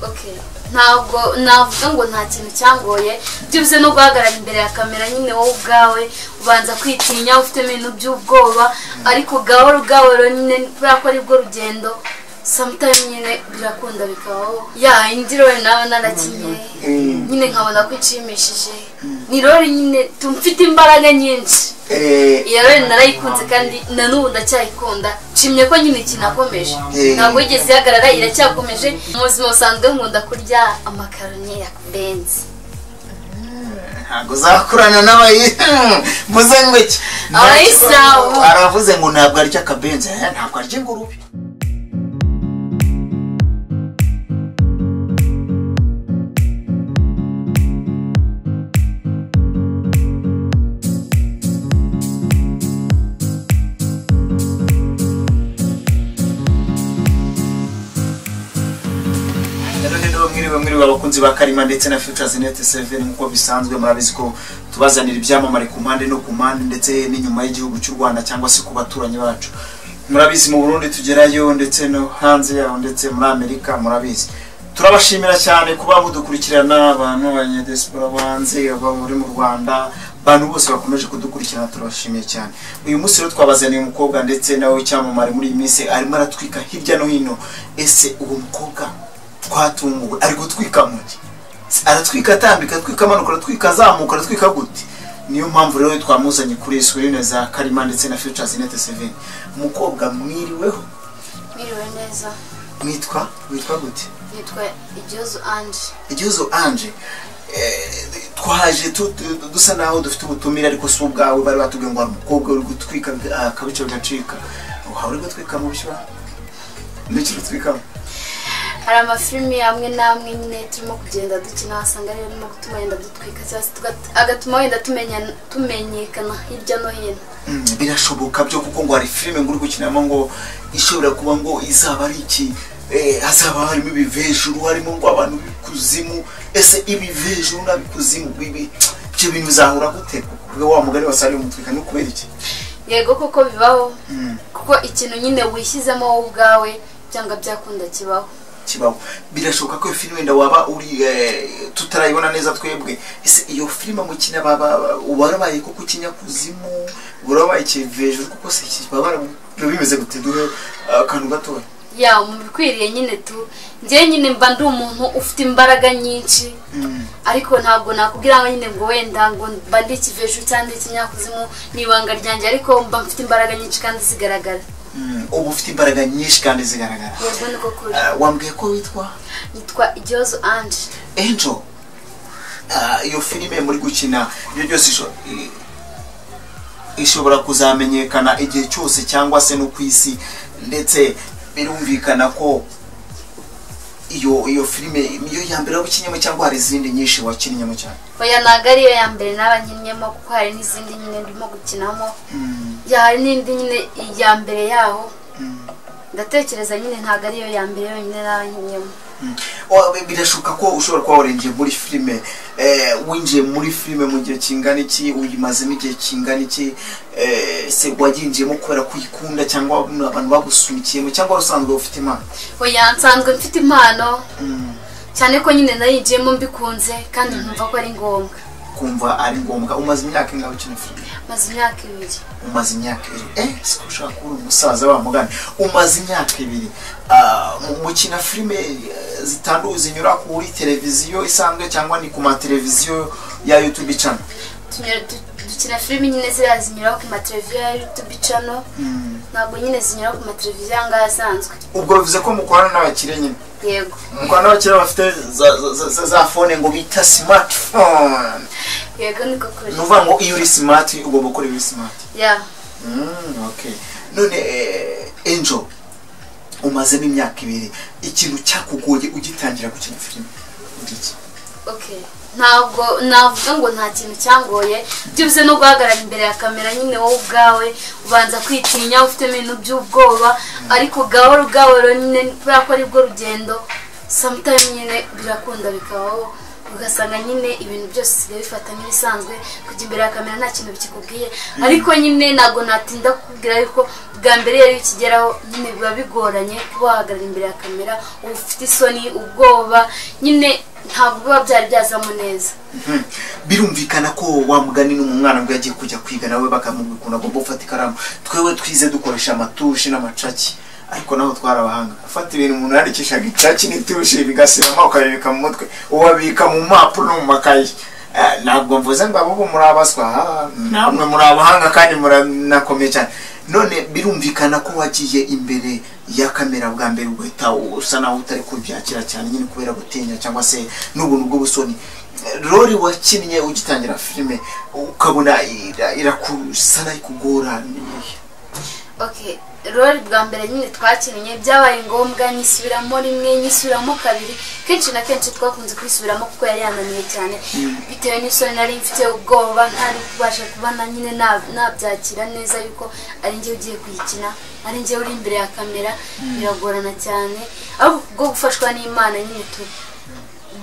Okay, ntabwo navuga ngo nta kintu cyangoye byuze no guhagarara imbere ya kamera nyine wowe ubwawe ubanza kwitinya ufite ibintu by'ubwoba ariko gahoro gahoro nyine kubera ko ari bwo rugendo sometimes nyine birakunda bikabaho ya indiro nawe narakinye nyine nkabona ko icimishije ni rori nyine tumfite imbaraga nyinshi iyo rori narayikunze kandi na n'ubu ndacyayikunda nshimye ko nyine kinakomeje ntabwo yigeze ihagarara iracyakomeje mu buzima busanzwe nkunda kurya amakaroni ya benzi ntabwo uzakurana n'abayi muzengweke abayisilamu aravuze ngo ntabwo arya akabenzi ntabwo arya ingurube mwiriwe abakunzi ba Karima ndetse na Futures Net 7 nkuko bisanzwe murabizi ko tubazanira ibyamamare ku mpande no ku mpande ndetse n'inyuma y'igihugu cy'u Rwanda cyangwa se ku baturanyi bacu. Murabizi mu Burundi tugerayo ndetse no hanze yaho ndetse muri Amerika murabizi. Turabashimira cyane kuba mudukurikirana abantu abanyediaspora banze aba muri mu Rwanda bantu bose bakomeje kudukurikirana turabashimiye cyane. Uyu munsi rero twabazaniye umukobwa ndetse nawe cyamamare muri iyi minsi arimo aratwika hirya no hino. Ese uwo mukobwa twatunguwe ari gutwika muki aratwika atambika atwika amanuka aratwika azamuka aratwika gute niyo mpamvu rero twamuzanye kuri screen za Karima ndetse na Futures Net 7 umukobwa mwiriweho mwiriwe neza witwa gute nitwa Igihozo Ange twaje dusa naho dufite ubutumire ariko si ubwawe bari batubwiye ngo umukobwa uri gutwika akabice gacika uhawe uri gutwika mu bishwa n'ikiro twika hari amafilimi amwe namwe nyine turimo kugenda dukina wasanga rero no gutuma yenda dutwika cyangwa agatuma wenda tumenyekana hirya no hino birashoboka byo kuko ngo hari filime nguri gukinamo ngo ishobora kuba ngo izaba ari iki hazaba harimo ibivejuru harimo ngo abantu bikuzimu ese ibivejuru n'abikuzimu bibi byo bintu bizahura gute kuko wa mugani wasari umutwika no kubera iki yego koko bibaho kuko ikintu nyine wishyizemo wowe ubwawe cyangwa byakunda kibaho birashoboka ko filime nda waba uri tutarayibona neza twebwe ese iyo filime mukina baba ubarabaye ko kukinya kuzimu urabaye kiveje kuko se kibabara bimeze gute dure kantu gato ya mubikwiriye nyine tu ngiye nyine mba ndi umuntu ufite imbaraga nyinshi ariko ntabwo nakubwira ngo nyine ngo wenda ngo mba ndi kiveje cyangwa ikinyakuzimu nibanga ryanjye ariko mba mfite imbaraga nyinshi kandi zigaragara ubu ufite imbaraga nyinshi kandi zigaragara wambwiye ko nitwa Igihozo Ange Angel iyo filime muri gukina ibyo byose ishobora kuzamenyekana igihe cyose cyangwa se no ku isi ndetse birumvikana ko iyo filime niyo ya mbere wakinyemo cyangwa hari izindi nyinshi wakinyemo cyane oya ntago ariyo ya mbere n'abanyinyemo kuko hari n'izindi nyine ndimo gukinamo hari n'indi nyine ya mbere yaho ndatekereza nyine ntago ariyo ya mbere yonyine n'abanyinyemo birashoboka ko ushobora kuba warengeje muri filime winjiye muri filime mu gihe kingana iki uyimazemo igihe kingana iki se waginjiyemo kubera kuyikunda cyangwa abantu bagusunikiyemo cyangwa usanzwe ufite impano oya nsanzwe mfite impano cyane ko nyine nayinjiyemo mbikunze kandi nkumva ko ari ngombwa kumva ari ngombwa umaze imyaka ingahe ukina filime maze imyaka 2 umaze imyaka 2 siko ushaka kuba umusaza bamugana umaze imyaka 2 mukina filime zitanduye zinyura kuri televiziyo isanzwe cyangwa ni ku ma televiziyo ya YouTube channel dukina filime nyine zinyura ku ma televiziyo ya YouTube channel ntabwo nyine zinyura ku ma televiziyo anga asanzwe ubwo bivuze ko mukorana n'abakire nyine yego mukorana n'abakire bafite za phone ngo bita smartphone yego niko kuri nuvuga ngo iyo uri smart ugomba gukora ibi smart okay none Angel umazemo imyaka 2 ikintu cyakugoye ugitangira gukina filime ugiki okay ntabwo navuga ngo nta kintu cyangoye byuze no guhagarara imbere ya kamera nyine wowe ubwawe ubanza kwitinya ufite ibintu by'ubwoba ariko gahoro gahoro nyine kubera ko ari bwo rugendo sometimes nyine birakunda bikabaho ugasanga nyine ibintu byose usigaye bifata nk'ibisanzwe kujya imbere ya kamera nta kintu bikikubwiye ariko nyine ntabwo natinda kukubwira yuko bwa mbere yari ukigeraho nyine biba bigoranye kuba wahagarara imbere ya kamera ufite isoni ubwoba nyine ntabwo biba byari byazamo neza. Birumvikana ko wa mugani n'umwana ngo yagiye kujya kwiga nawe bakamubikunda agomba gufata ikaramu. Twewe twize dukoresha amatushi n'amacaki ariko naho twarabahanga ufata ibintu umuntu yandikishaga icaki n'itushi bigasiramo ukabibika mu mutwe ubabika mu mpapuro no mu makayi. Ntabwo mvuze ngo abo murabaswa namwe murabahanga kandi muranakomeye cyane. None birumvikana ko wagiye imbere ya kamera bwa mbere ugahita usa naho utari kubyakira cyane nyine kubera gutinya cyangwa se n'ubuntu bw'ubusoni. Rori wakinnye ugitangira filime ukabona irakusana ikugora. Okay, rori bwa mbere nyine twakinnye byabaye ngombwa nyisubiramo rimwe nyisubiramo kabiri kenshi na kenshi twakunze kwisubiramo kuko yari yananiye cyane bitewe n'isoni nari mfite ubwoba ntari kubasha kubana nyine nabyakira neza yuko ari njye ugiye kuyikina ari njye uri imbere ya kamera biragorana cyane ariko bwo gufashwa n'Imana nyine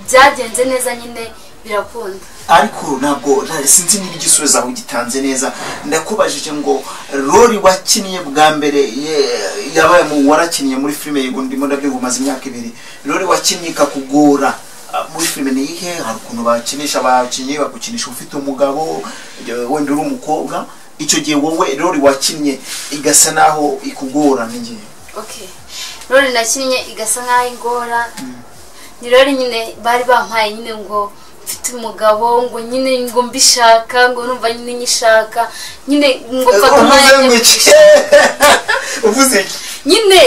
byagenze neza nyine birakunda. Ariko ntabwo sinzi niba igisubizo aho gitanze neza. Ndakubajije ngo rori wakinnye bwa mbere yabaye mu warakinnye muri filime yego ndimo ndabyumva maze imyaka 2 rori wakinnye kakugora muri filime ni ihe hari ukuntu bakinisha abakinnyi bagukinisha ufite umugabo wenda uri umukobwa icyo gihe wowe rori wakinnye igasa naho ikugora n'ingiye. Okay, rori nakinnye igasa nkaho ingora ni rori nyine bari bampaye nyine ngo mfite umugabo ngo nyine ngo mbishaka ngo numva nyine nyishaka nyine ngo mfata umwanya uvuze nyine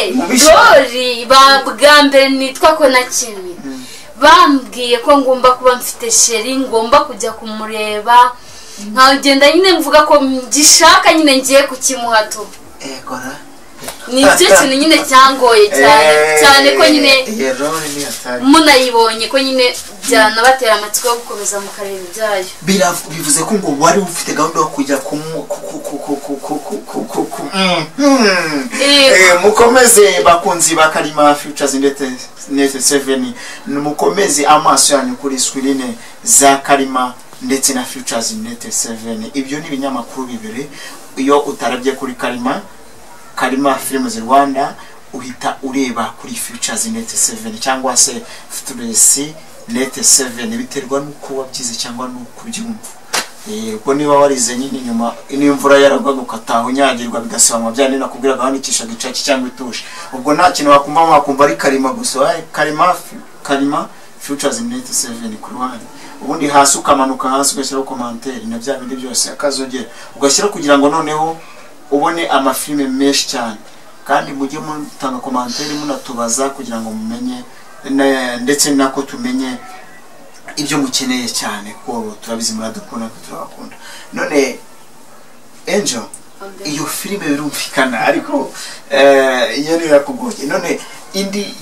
rori bwa mbere nitwa ko nakinnye bambwiye ko ngomba kuba mfite sheri ngomba kujya kumureba nkagenda nyine mvuga ko ngishaka nyine ngiye kukimuhato. Egora ni cyo kintu nyine cyangoye cyane ko nyine munayibonye ko nyine byanabatera amatsiko yo gukomeza mu karere byayo. Bivuze ko ngo wari ufite gahunda yo kujya mukomeze bakunzi ba Karima Futures ndetse 7 mukomeze amaso yanyu kuri screen za Karima ndetse na Futures ndetse 7. Ibyo ni ibinyamakuru bibiri iyo utarabye kuri Karima Films Rwanda uhita ureba kuri Futures Net 7 cyangwa se Futures Net 7 biterwa nuko wabyize cyangwa nuko byumva. Ko niba warize nyine nyuma imvura yaragwaga ukataho nyagirwa bigasaba byane nakubwira gahanikisha gicaki cyangwa itushi ubwo nta kintu wakumva wakumva ari Karima gusa Karima Futures Net 7 ku ruhande ubundi hasi ukamanuka hasi ugashyiraho commentaire na bya bindi byose akazogera ugashyira kugira ngo noneho ubone amafilme menshi cyane kandi mujye mutanga commentaire munatubaza kugira ngo mumenye ndetse nako tumenye ibyo mukeneye cyane ko turabizi muradukunda ko turabakunda. None Angel iyo filime birumvikana ariko iyo yakugoye none indi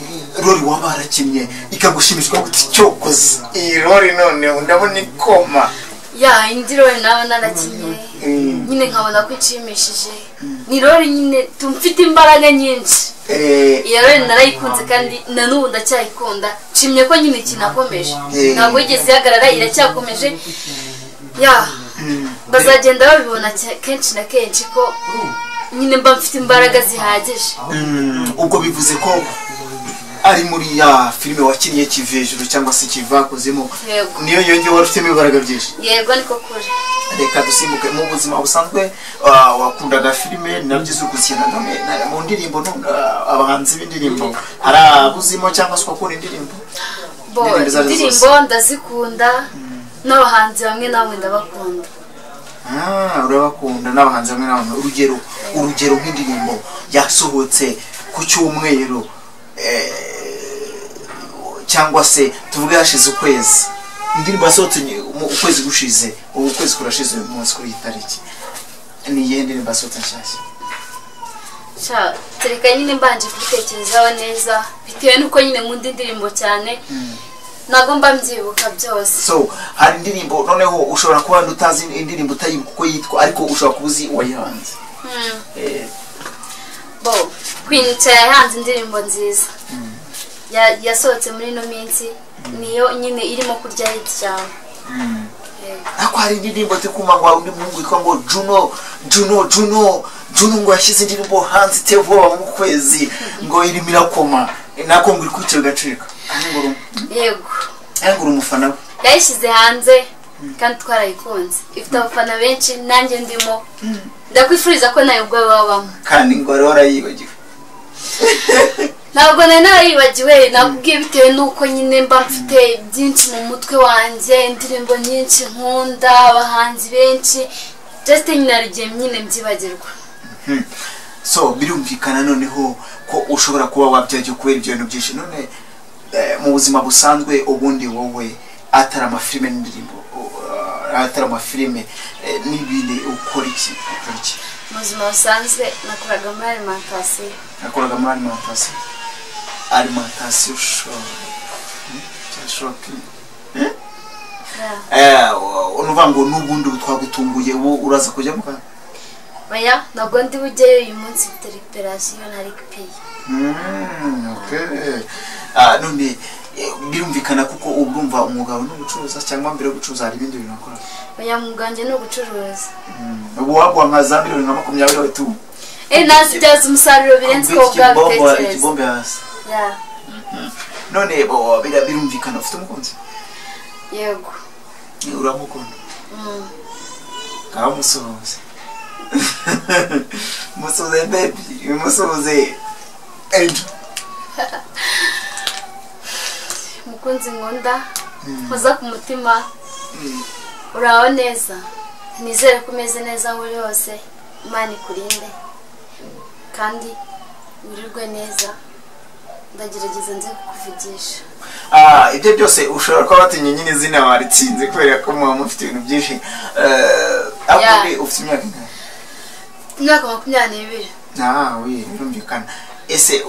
rori wabarakinnye ikagushimishwa guti cyokoze iyi rori none ndabona ikoma ya indi rori nawe narakinye nyine nkabona ko icimishije ni rori nyine tumfite imbaraga nyinshi iyo rori narayikunze kandi na n'ubu ndacyayikunda nshimye ko nyine kinakomeje ntabwo yigeze ihagarara iracyakomeje ya bazagenda babibona kenshi na kenshi ko nyine mba mfite imbaraga zihagije. Ubwo bivuze ko ari muri ya filime wakinnye kivejuru cyangwa se kivakozemo niyo yongeye warufitemo imbaraga byinshi. Yego niko kuri. Reka dusimbuke mu buzima busanzwe wakundaga filime nabyize ukuzina mu ndirimbo abahanzi b'indirimbo hari abuzimo cyangwa se ukora indirimbo. Indirimbo ndazikunda n'abahanzi bamwe namwe ndabakunda. Urabakunda n'abahanzi bamwe namwe urugero nk'indirimbo yasohotse ku cyumweru cyangwa se tuvuge hashize ukwezi indirimbo yasohotse ukwezi gushize ubu kwezi kurashize umunsi kuri itariki ni iyihe ndirimbo yasohotse nshyashya? Tereka nyine mbanje kubitekerezaho neza bitewe nuko nyine nkunda indirimbo cyane ntabwo mba mbyibuka byose. So hari indirimbo noneho ushobora kuba utazi indirimbo utayibuka uko yitwa ariko ushobora kubuzi wayihanze. Queen yahanze indirimbo nziza yasohotse muri no minsi niyo nyine irimo kurya hit cyane. Ako hari indirimbo tikuma ngo undi mungu yitwa ngo Juno ngo yashyize indirimbo hanze tevo mu kwezi ngo irimo irakoma nako ngo irikwice gacika. Yego umufana yayishyize hanze kandi twarayikunze ifite abafana benshi nanjye ndimo ndakwifuriza ko nayo ubwo babamo kandi ngo rora yibagiwe. Ntabwo narayibagiwe nakubwiye bitewe nuko nyine mba mfite byinshi mu mutwe wanjye indirimbo nyinshi nkunda abahanzi benshi just nyine nyine mbyibagirwa. So birumvikana noneho ko ushobora kuba wabyaje kubera ibyo bintu byinshi none mu buzima busanzwe ubundi wowe atari amafilime n'indirimbo atari amafilime n'ibindi ukora iki? Mu buzima busanzwe nakoraga muri alimentation shopping. Unuva ngo n'ubundi twagutunguye uraza kujya mu kana? Oya ntabwo ndi bujyeyo uyu munsi mfite recuperation na récupérer. Okay. None birumvikana kuko ubwumva umwuga no gucuruza cyangwa mbere yo gucuruza hari ibindi bintu akora? Oya muganje no gucuruza. Ubu wabwa nka za miliyoni 20 tu. Nazibyaza umusaruro birenze ko bwabitekereza. Ikibombe hasi. None birumvikana ufite umukunzi? Yego. Uramukunda? Musuhuze. Musuhuze baby, musuhuze. Mukunzi nkunda koza ku mutima uraho neza nizere ko umeze neza aho uri hose Imana ikurinde kandi wirirwe neza ndagerageza nze kukuvugisha. Ibyo byose ushobora kuba watinye nyine izina waritsinze kubera ko muba mufite ibintu byinshi. Avuye ufite imyaka ingana? Imyaka 22. Birumvikana. Ese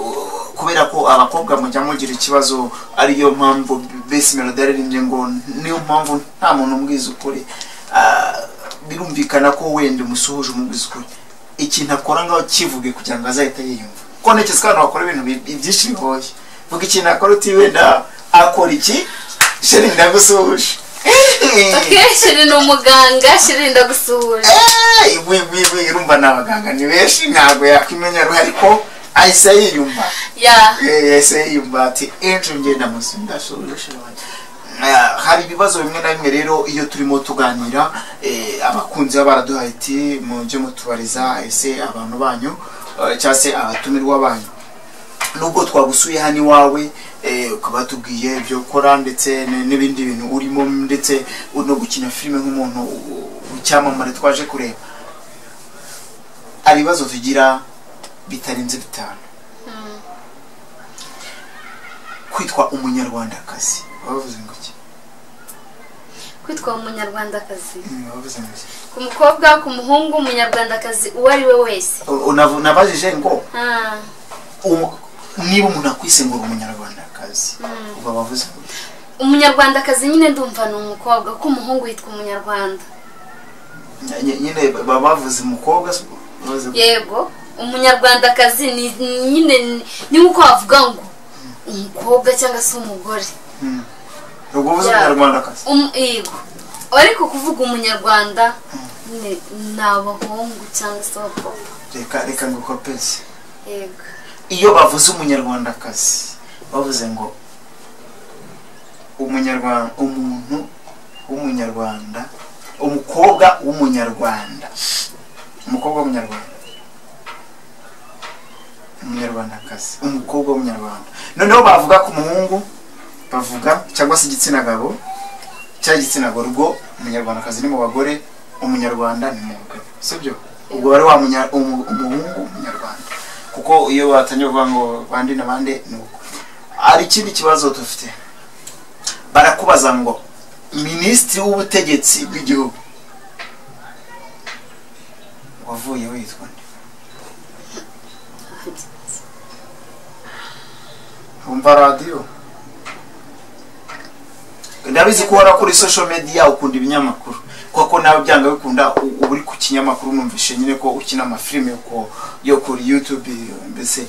kubera ko abakobwa mujya mugira ikibazo ariyo mpamvu Best Melody yaririmbye ngo niyo mpamvu nta muntu umbwiza ukuri, birumvikana ko wende musuhuje umubwiza ukuri ikintu akora ngaho kivuge kugira ngo azahita yiyumva ko nekeze kandi wakora ibintu byinshi bigoye. Vuga ikintu akora uti wenda akora iki sheri ndagusuhuje. Okay, sheri ni umuganga sheri ndagusuhuje. Urumva n'abaganga ni benshi ntabwo yakwimenya ariko ahise yiyumva. Ahise yiyumva ati ngenda musunda solution. Hari ibibazo bimwe na bimwe rero iyo turimo tuganira abakunzi baraduhaye ati mujye mutubariza ese abantu banyu cyase abatumirwa banyu nubwo twagusuye hani wawe ukaba tubwiye ibyo ukora ndetse n'ibindi bintu urimo ndetse no gukina filime nk'umuntu ucyamamare twaje kureba. Ari ibibazo tugira bitarenze bitanu. Kwitwa umunyarwandakazi bavuze ngo iki? Kwitwa umunyarwandakazi bavuze ngo iki? Ku mukobwa ku muhungu umunyarwandakazi uwo ari we wese. Nabajije ngo niba umuntu akwise ngo umunyarwandakazi uba bavuze ngo umunyarwandakazi nyine ndumva ni umukobwa ko umuhungu yitwa umunyarwanda nyine bavuze umukobwa. Yego umunyarwandakazi ni nyine ni uko wavuga ngo umukobwa cyangwa se umugore. Ubwo uvuze umunyarwandakazi? Yego ariko kuvuga umunyarwanda ni abahungu cyangwa se abakobwa. Reka ngo kopeze. Yego iyo bavuze umunyarwandakazi bavuze ngo umunyarwanda umuntu w'umunyarwanda umukobwa w'umunyarwanda umunyarwandakazi umukobwa w'umunyarwanda. Noneho bavuga ku muhungu bavuga cyangwa se igitsina gabo cyangwa igitsina gore ubwo umunyarwandakazi ni mu bagore umunyarwanda ni mu bagabo sibyo? Ubwo bari wa umuhungu umunyarwanda kuko iyo batanye kuvuga ngo bandi nabande nuko. Ari ikindi kibazo dufite barakubaza ngo minisitiri w'ubutegetsi bw'igihugu wavuye witwa nde? Umva radio ndabizi ko wara kuri social media ukunda ibinyamakuru kuko nawe byanga bikunda uri ku kinyamakuru numvishe nyine ko ukina amafilme yo kuri YouTube mbese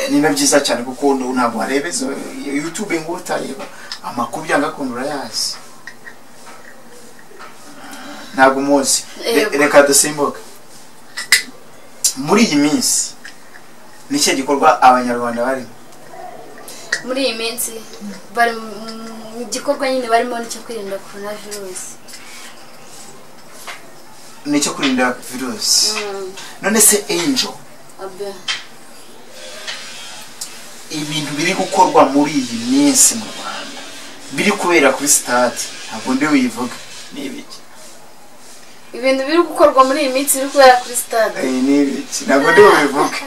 niba byiza cyane kuko ntabwo warebe YouTube ngo utareba amakuru byanga kundura yazi ntabwo muzi reka dusimbuke muri iyi minsi nicyo gikorwa abanyarwanda barimo muri iyi minsi bari mu gikorwa nyine barimo nicyo kwirinda coronavirus nicyo kurinda virus none se Angel ibintu biri gukorwa muri iyi minsi mu Rwanda biri kubera kuri stade ntabwo ndi wivuga nibiki ibintu biri gukorwa muri iyi minsi biri kubera kuri stade nibiki ntabwo ndi wivuga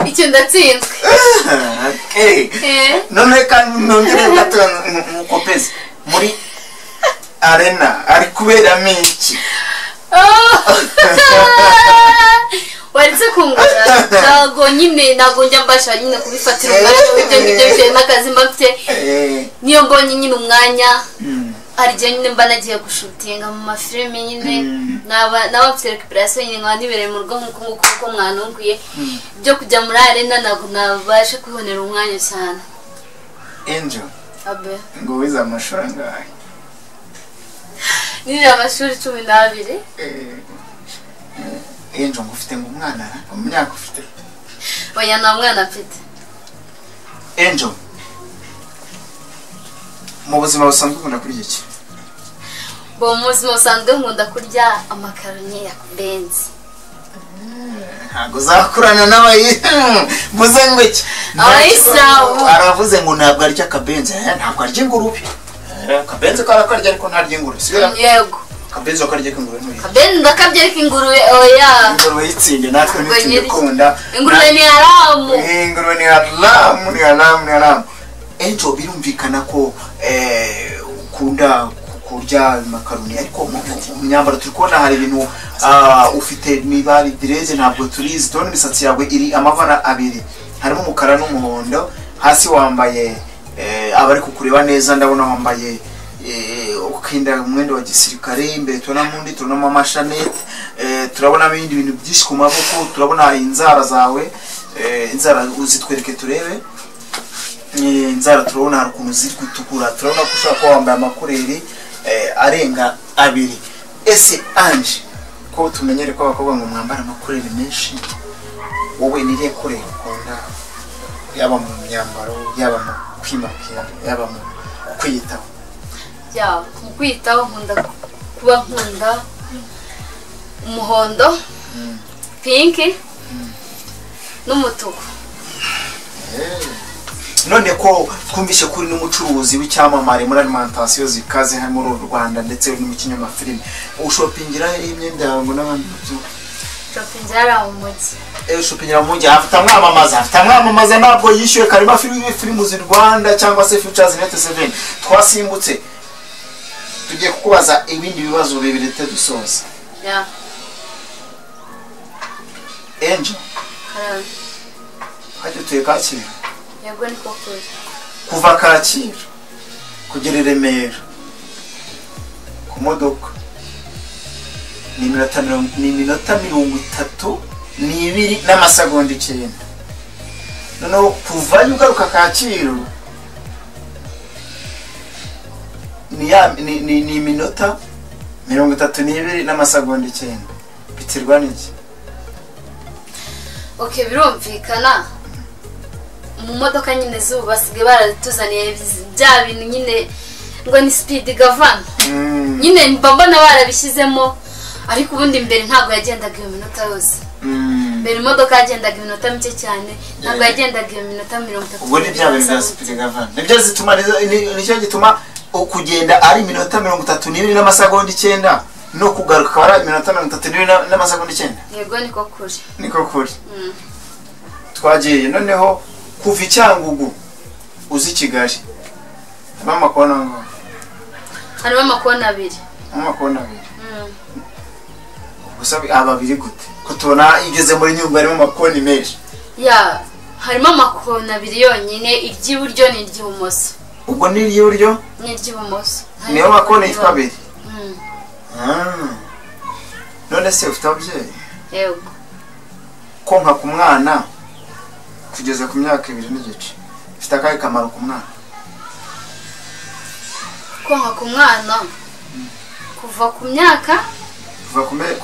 icyo ndatsinzwe none kandi nongere gato mukopeze muri arena ari kuberamo iki waretse kungura ntago nyine ntago njya mbasha nyine kubifatira umwanya w'ibyo ngibyo bitewe n'akazi mba mfite niyo mbonye nyine umwanya hari igihe nyine mba nagiye gushutinga mu mafilime nyine naba mfite recuperation nyine nkaba nibereye mu rugo nk'uko mwanunguye byo kujya muri arena ntabwo nabashe kwibonera umwanya cyane Angel ngo wize amashuri angahe niri amashuri 12 Angel ngo ufite ngo umwana mu myaka ufite oya nta mwana mfite Angel mu buzima busanzwe ukunda kurya iki mu buzima busanzwe nkunda kurya amakaroni ya benzi ntabwo uzakurana n'abayivuze ngo iki abayisilamu aravuze ngo ntabwo arya akabenzi ntabwo arya ingurube akabenzi karakarya ariko ntarya ingurube yego akabenzi wakarya ingurube n'uyu akabenzi ndakarya ariko ingurube oya ingurube yitsinde natwe ntitubikunda ingurube ni haramu ingurube ni haramu Angel birumvikana ko ukunda kurya makaroni ariko mu myambaro turi kubona hari ibintu ufite nibari direze ntabwo turizi tubona imisatsi yawe iri amabara abiri harimo umukara n'umuhondo hasi wambaye abari kukureba neza ndabona wambaye ukinda umwenda wa gisirikare imbere tubona mundi tubona amashanete turabona ibindi bintu byinshi ku maboko turabona inzara zawe inzara uzitwereke turebe inzara turabona hari ukuntu ziri gutukura turabona ko ushobora kuba wambaye amakureri arenga abiri ese Ange ko tumenyere ko abakobwa ngo mwambara amakureri menshi wowe niriye kurera ukunda yaba mu myambaro yaba mu kwimakira yaba mu kwiyitaho mu kwiyitaho nkunda kuba nkunda umuhondo pinki n'umutuku none ko twumvishe kuri n'umucuruzi w'icyamamare muri alimentation zikaze hano mu Rwanda ndetse no mu kinyamafilime ushopingira imyenda yawe n'abandi byo shopingira mu mujyi shopingira mu mujyi afite amwamamaza ntabwo yishyuye karima filime z'u Rwanda cyangwa se Futures Net 7 twasimbutse tugiye kukubaza ibindi bibazo bibiri dusoza Angel hajye tuye Kacyiru yego niko kuri kuva Kacyiru kugera i Remera ku modoka ni iminota 32 n'amasegonda 9 noneho kuva ugaruka Kacyiru ni iminota 32 n'amasegonda 9 biterwa n'iki okay birumvikana mu modoka nyine zuba basigaye baratuzaniye bya bintu nyine ngo ni speed govern nyine mbona barabishyizemo ariko ubundi mbere ntabwo yagendaga iyo minota yose mbere imodoka yagendaga iminota mike cyane ntabwo yagendaga iyo minota 30 ubwo ni bya bintu bya speed govern nibyo zituma nicyo gituma kugenda ari iminota 32 n'amasegonda 9 no kugaruka ari iminota 32 n'amasegonda 9 yego niko kuri twagiye noneho kuva Cyangugu uzi Kigali harimo amakona ngo harimo amakona abiri gusa ababiri gute kutubona igeze muri nyumba harimo amakona menshi harimo amakona abiri yonyine iry'iburyo n'iry'ibumoso ubwo ni iry'iburyo n'iry'ibumoso niyo makona yitwa abiri none se ufite ababyeyi yego konka ku mwana kugeza ku myaka 2 n'igice bifite akahe kamaro ku mwana? Konka ku mwana kuva ku myaka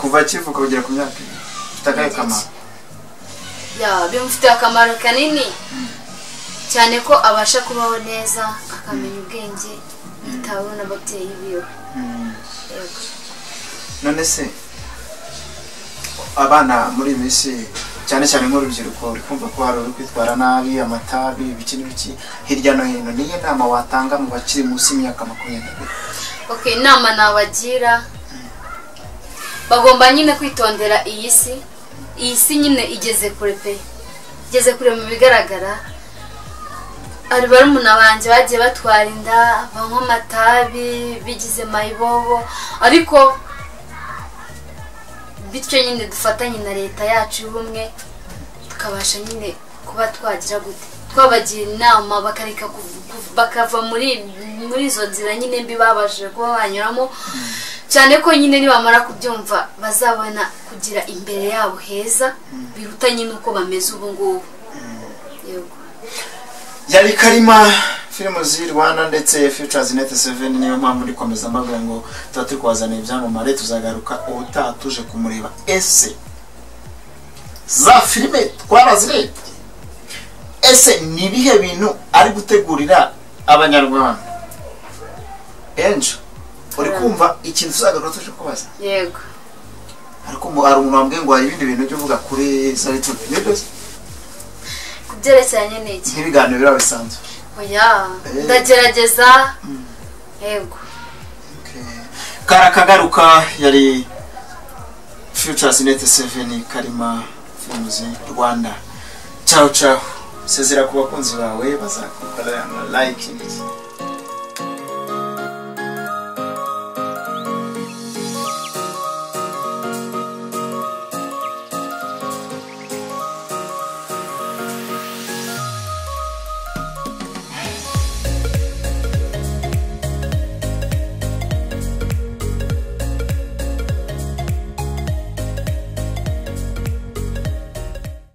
kuva kivuka kugera ku myaka 2 bifite akahe kamaro? Ya bimufite akamaro kanini cyane ko abasha kubaho neza akamenya ubwenge bitawe n'ababyeyi biwe. Yego. None se abana muri misi cyane cyane nk'urubyiruko uri kumva ko hari uri kwitwara nabi amatabi ibiki hirya no hino, niyo nama watanga mu bakiri munsi y'imyaka 20? Okay, inama nabagira bagomba nyine kwitondera iyi si nyine igeze kure mu bigaragara. Ari barumuna banje bagiye batwara inda banywa amatabi bigize mayibobo, ariko bityo nyine dufatanye na leta yacu y'ubumwe tukabasha nyine kuba twagira gute twabagira inama bakareka bakava muri izo nzira nyine mbi babashije kuba banyuramo, cyane ko nyine nibamara kubyumva bazabona kugira imbere yabo heza biruta nyine uko bameze ubu ngubu. Yego. Yari Karima filmu z'i Rwanda ndetse Futures Net 7 niyo mpamvu ndikomeza mbabwira ngo turi kwazana ibyamamare, tuzagaruka utatuje kumureba. Ese za filime twarazire ese ni bihe bintu ari gutegurira abanyarwanda? Enjo uri kumva ikintu tuzagaruka tuje kubaza? Yego. Ariko ari umuntu wambwiye ngo hari ibindi bintu byo kuvuga kuri Salitude nibyo byerekeranye n'iki? Ibiganiro bira bisanzwe. Oya, ndagerageza. Yego. Karakagaruka yari Futures Net 7 Karima filmu z'i Rwanda. Ciao ciao. Sezera ku bakunzi bawe bazakora like